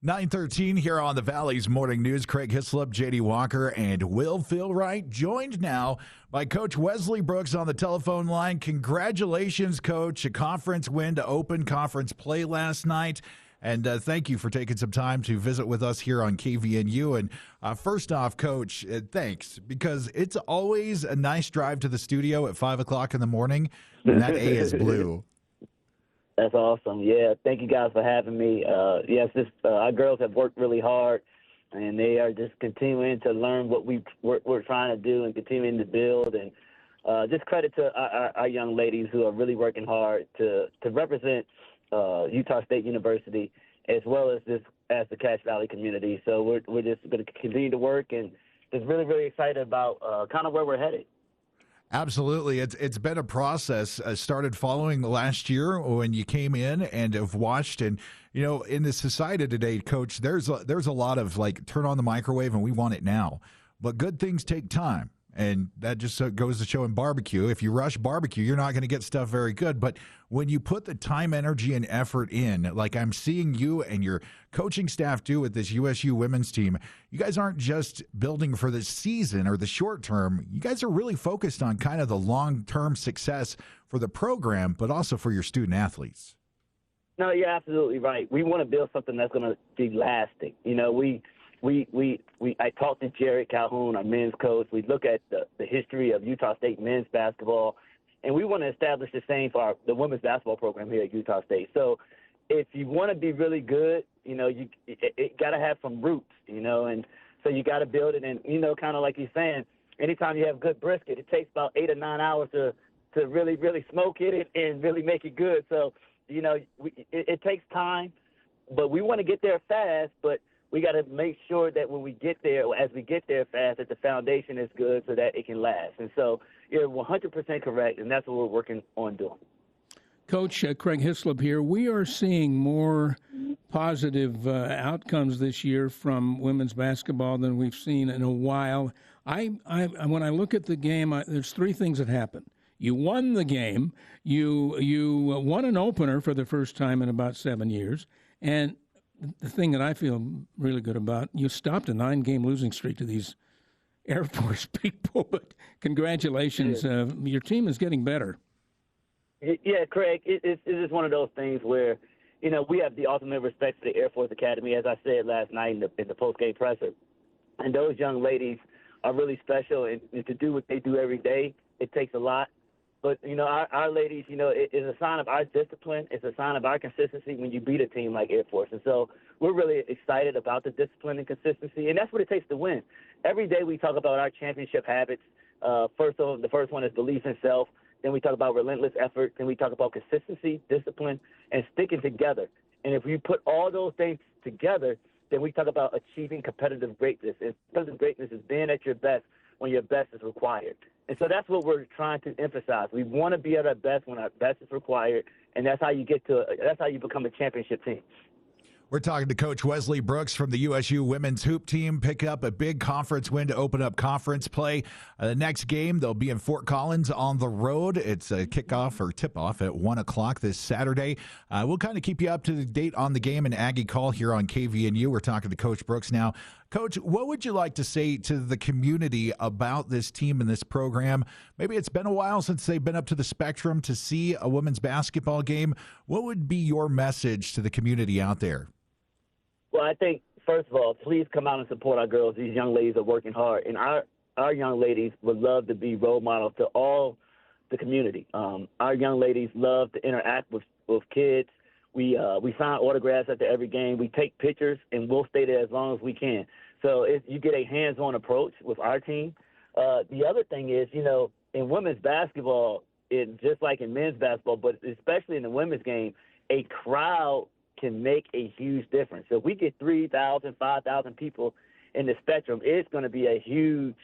9:13 here on the Valley's Morning News. Craig Hislop, J.D. Walker, and Will Philwright, joined now by Coach Wesley Brooks on the telephone line. Congratulations, Coach. A conference win to open conference play last night. And thank you for taking some time to visit with us here on KVNU. And first off, Coach, thanks, because it's always a nice drive to the studio at 5 o'clock in the morning when that A is blue. That's awesome. Yeah, thank you guys for having me. Yes, our girls have worked really hard, and they are just continuing to learn what we're trying to do and continuing to build. And just credit to our young ladies who are really working hard to represent Utah State University as well as the Cache Valley community. So we're just going to continue to work and just really, really excited about kind of where we're headed. Absolutely. It's been a process. Started following last year when you came in and have watched. And, you know, in the society today, Coach, there's a lot of like turn on the microwave and we want it now. But good things take time. And that just goes to show in barbecue. If you rush barbecue, you're not going to get stuff very good. But when you put the time, energy, and effort in, like I'm seeing you and your coaching staff do with this USU women's team, you guys aren't just building for the season or the short term. You guys are really focused on kind of the long-term success for the program, but also for your student athletes. No, you're absolutely right. We want to build something that's going to be lasting. You know, I talked to Jared Calhoun, our men's coach. We look at the history of Utah State men's basketball, and we want to establish the same for the women's basketball program here at Utah State. So if you want to be really good, you know, it got to have some roots, you know, and so you got to build it. And, you know, kind of like you're saying, anytime you have good brisket, it takes about 8 or 9 hours to really, really smoke it and really make it good. So, you know, it takes time, but we want to get there fast, but we got to make sure that when we get there, as we get there fast, that the foundation is good so that it can last. And so you're 100% correct, and that's what we're working on doing. Coach, Craig Hislop here. We are seeing more positive outcomes this year from women's basketball than we've seen in a while. When I look at the game, there's three things that happened. You won the game. You won an opener for the first time in about 7 years, and the thing that I feel really good about, you stopped a 9-game losing streak to these Air Force people. But congratulations. Your team is getting better. Yeah, Craig, it is one of those things where, you know, we have the ultimate respect for the Air Force Academy, as I said last night in the post-game presser. And those young ladies are really special. And to do what they do every day, it takes a lot. But, you know, our ladies, you know, it is a sign of our discipline. It's a sign of our consistency when you beat a team like Air Force. And so we're really excited about the discipline and consistency, and that's what it takes to win. Every day we talk about our championship habits. The first one is belief in self. Then we talk about relentless effort. Then we talk about consistency, discipline, and sticking together. And if we put all those things together, then we talk about achieving competitive greatness. And competitive greatness is being at your best when your best is required. And so that's what we're trying to emphasize. We want to be at our best when our best is required, and that's how you become a championship team. We're talking to Coach Wesley Brooks from the USU women's hoop team. Pick up a big conference win to open up conference play. The next game, they'll be in Fort Collins on the road. It's a kickoff or tip-off at 1 o'clock this Saturday. We'll kind of keep you up to date on the game and Aggie Call here on KVNU. We're talking to Coach Brooks now. Coach, what would you like to say to the community about this team and this program? Maybe it's been a while since they've been up to the Spectrum to see a women's basketball game. What would be your message to the community out there? Well, I think, first of all, please come out and support our girls. These young ladies are working hard. And our young ladies would love to be role models to all the community. Our young ladies love to interact with kids. We sign autographs after every game. We take pictures, and we'll stay there as long as we can. So you get a hands-on approach with our team. The other thing is, you know, in women's basketball, just like in men's basketball, but especially in the women's game, a crowd can make a huge difference. So if we get 3,000, 5,000 people in the Spectrum, it's going to be a huge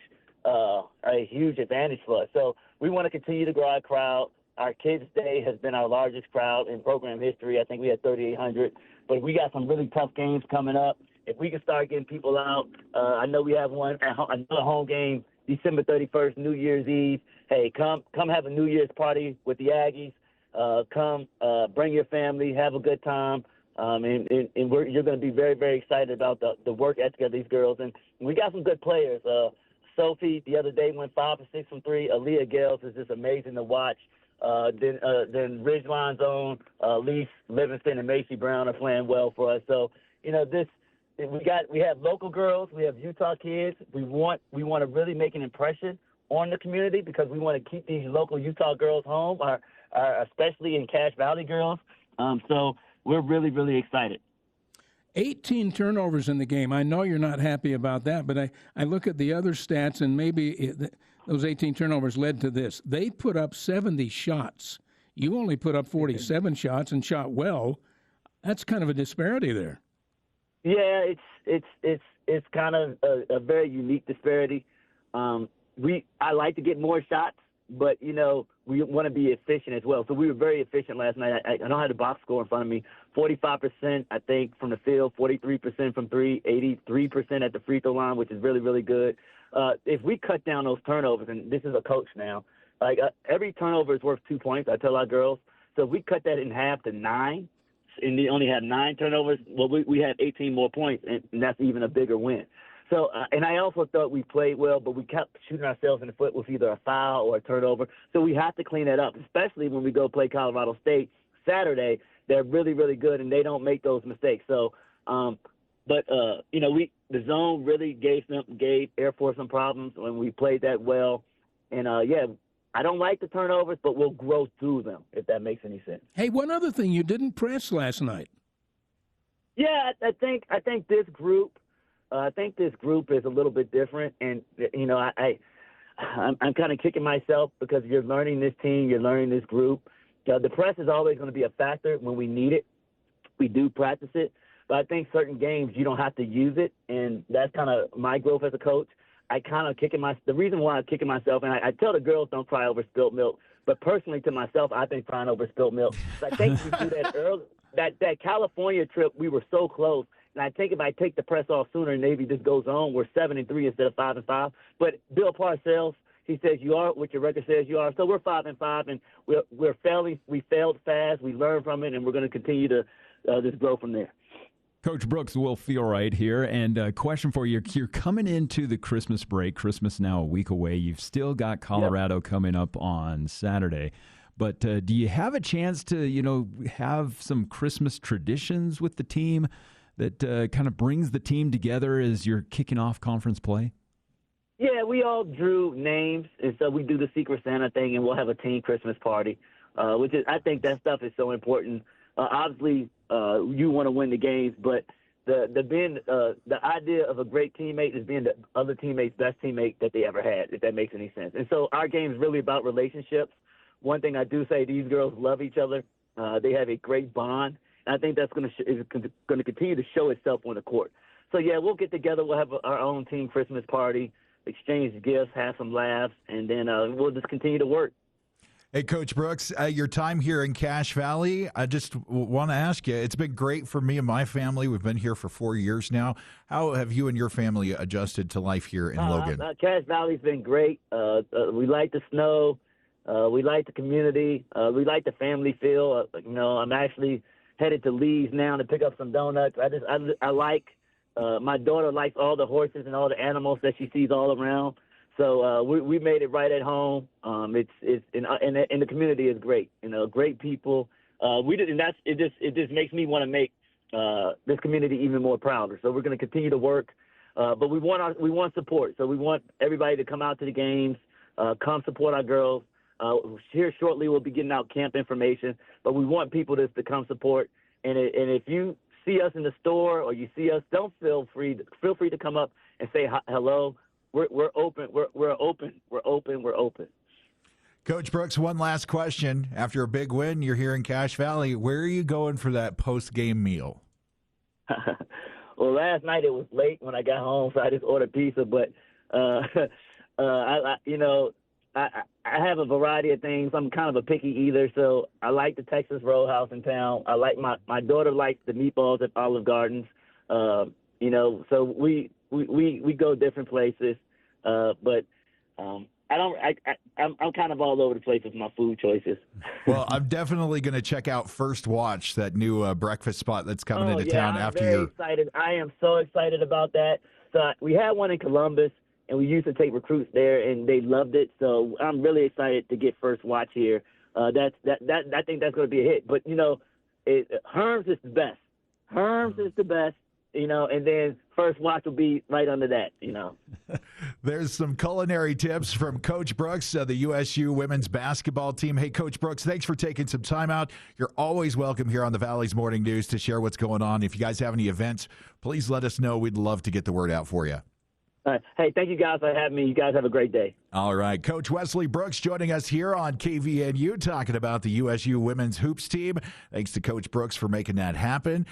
advantage for us. So we want to continue to grow our crowd. Our Kids Day has been our largest crowd in program history. I think we had 3,800. But we got some really tough games coming up. If we can start getting people out, I know we have another home game December 31st, New Year's Eve. Hey, come have a New Year's party with the Aggies. Come, bring your family, have a good time. You're going to be very, very excited about the work ethic of these girls. And we got some good players. Sophie the other day went 5 for 6 from 3. Aaliyah Gales is just amazing to watch. Then Ridgeline's own Lise Livingston and Macy Brown are playing well for us. So, we have local girls, we have Utah kids. We want to really make an impression on the community because we want to keep these local Utah girls home, especially in Cache Valley girls. So we're really, really excited. 18 turnovers in the game. I know you're not happy about that, but I look at the other stats, and maybe those 18 turnovers led to this. They put up 70 shots. You only put up 47 shots and shot well. That's kind of a disparity there. Yeah, it's kind of a very unique disparity. I like to get more shots, but, we want to be efficient as well. So we were very efficient last night. I don't have the box score in front of me. 45%, I think, from the field, 43% from 3, 83% at the free throw line, which is really, really good. If we cut down those turnovers, and this is a coach now, every turnover is worth 2 points, I tell our girls. So if we cut that in half to 9, and they only have 9 turnovers, well, we have 18 more points, and that's even a bigger win. So, and I also thought we played well, but we kept shooting ourselves in the foot with either a foul or a turnover. So we have to clean that up, especially when we go play Colorado State Saturday. They're really, really good, and they don't make those mistakes. So, the zone really gave Air Force some problems when we played that well. And, I don't like the turnovers, but we'll grow through them, if that makes any sense. Hey, one other thing, you didn't press last night. Yeah, I think this group is a little bit different, and I'm kind of kicking myself because you're learning this team, you're learning this group. The press is always going to be a factor when we need it. We do practice it, but I think certain games you don't have to use it, and that's kind of my growth as a coach. The reason why I'm kicking myself, and I tell the girls don't cry over spilt milk, but personally to myself, I've been crying over spilt milk. So I think we do that early. That California trip, we were so close. And I think if I take the press off sooner and Navy just goes on, we're 7-3 instead of 5-5. But Bill Parcells, he says you are what your record says you are. So we're 5-5, and we're failing. We failed fast. We learned from it, and we're going to continue to just grow from there. Coach Brooks, will feel right here. And a question for you. You're coming into the Christmas break. Christmas now a week away. You've still got Colorado coming up on Saturday. But do you have a chance to, have some Christmas traditions with the team that kind of brings the team together as you're kicking off conference play? Yeah, we all drew names, and so we do the Secret Santa thing, and we'll have a team Christmas party, I think that stuff is so important. Obviously, you want to win the games, but the idea of a great teammate is being the other teammate's best teammate that they ever had, if that makes any sense. And so our game is really about relationships. One thing I do say, these girls love each other. They have a great bond. And I think that's going to continue to show itself on the court. So, yeah, we'll get together. We'll have our own team Christmas party, exchange gifts, have some laughs, and then we'll just continue to work. Hey, Coach Brooks, your time here in Cache Valley, I just want to ask you, it's been great for me and my family. We've been here for 4 years now. How have you and your family adjusted to life here in Logan? Cache Valley's been great. We like the snow. We like the community. We like the family feel. I'm actually headed to Lee's now to pick up some donuts. I like my daughter likes all the horses and all the animals that she sees all around. So we made it right at home. And the community is great. Great people. It just makes me want to make this community even more prouder. So we're going to continue to work, but we want support. So we want everybody to come out to the games, come support our girls. Here shortly we'll be getting out camp information, but we want people to come support. And if you see us in the store or you see us, don't feel free to come up and say hello. We're open. We're open. Coach Brooks, one last question. After a big win, you're here in Cache Valley. Where are you going for that post-game meal? Well, last night it was late when I got home, so I just ordered pizza. But I have a variety of things. I'm kind of a picky eater, so I like the Texas Roadhouse in town. I like my daughter likes the meatballs at Olive Gardens. So we go different places. But I'm kind of all over the place with my food choices. Well, I'm definitely going to check out First Watch, that new breakfast spot that's coming into town I'm after very your. excited. I am so excited about that. So we had one in Columbus, and we used to take recruits there, and they loved it. So I'm really excited to get First Watch here. I think that's going to be a hit. But Herms is the best. Herms is the best. And then First Watch will be right under that. There's some culinary tips from Coach Brooks, the USU women's basketball team. Hey, Coach Brooks, thanks for taking some time out. You're always welcome here on the Valley's Morning News to share what's going on. If you guys have any events, please let us know. We'd love to get the word out for you. All right. Hey, thank you guys for having me. You guys have a great day. All right. Coach Wesley Brooks joining us here on KVNU talking about the USU women's hoops team. Thanks to Coach Brooks for making that happen.